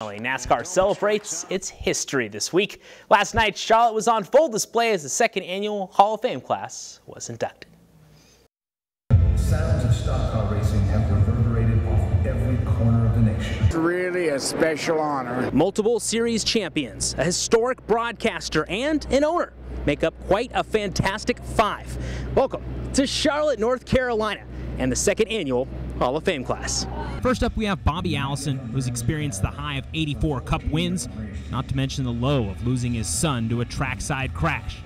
NASCAR celebrates its history this week. Last night, Charlotte was on full display as the second annual Hall of Fame class was inducted. Sounds of stock car racing have reverberated off every corner of the nation. It's really a special honor. Multiple series champions, a historic broadcaster, and an owner make up quite a fantastic five. Welcome to Charlotte, North Carolina, and the second annual Hall of Fame class. First up, we have Bobby Allison, who's experienced the high of 84 Cup wins, not to mention the low of losing his son to a trackside crash.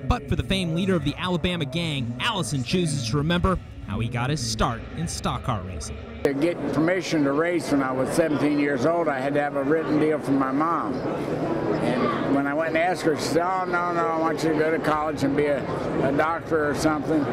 But for the famed leader of the Alabama gang, Allison chooses to remember how he got his start in stock car racing. To get permission to race when I was 17 years old, I had to have a written deal from my mom. And when I went and asked her, she said, "Oh, no, I want you to go to college and be a doctor or something."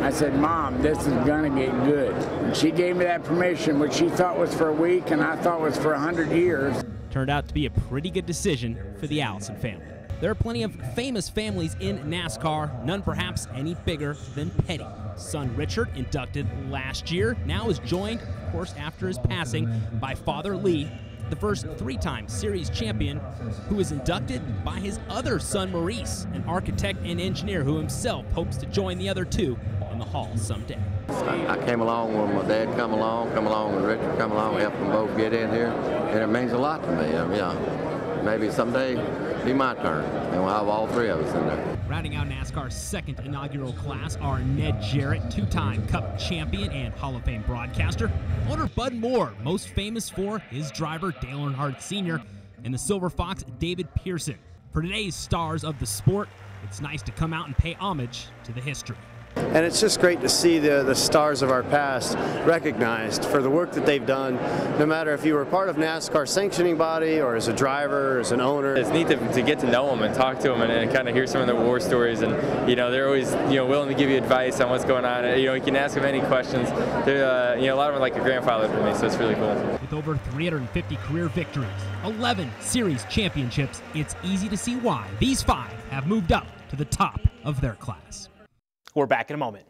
I said, "Mom, this is going to get good." And she gave me that permission, which she thought was for a week and I thought was for 100 years. Turned out to be a pretty good decision for the Allison family. There are plenty of famous families in NASCAR, none perhaps any bigger than Petty. Son Richard, inducted last year, now is joined, of course, after his passing, by Father Lee, the first three-time series champion, who is inducted by his other son Maurice, an architect and engineer who himself hopes to join the other two in the Hall someday. I came along when my dad come along with Richard come along, helped them both get in here, and it means a lot to me. Maybe someday it'll be my turn, and we'll have all three of us in there. Rounding out NASCAR's second inaugural class are Ned Jarrett, two-time Cup champion and Hall of Fame broadcaster, owner Bud Moore, most famous for his driver Dale Earnhardt Sr., and the Silver Fox David Pearson. For today's stars of the sport, it's nice to come out and pay homage to the history. And it's just great to see the stars of our past recognized for the work that they've done, no matter if you were part of NASCAR sanctioning body or as a driver or as an owner. It's neat to get to know them and talk to them and kind of hear some of their war stories. And they're always willing to give you advice on what's going on. You can ask them any questions. They're a lot of them are like a grandfather to me, so it's really cool. With over 350 career victories, 11 series championships, it's easy to see why these five have moved up to the top of their class. We're back in a moment.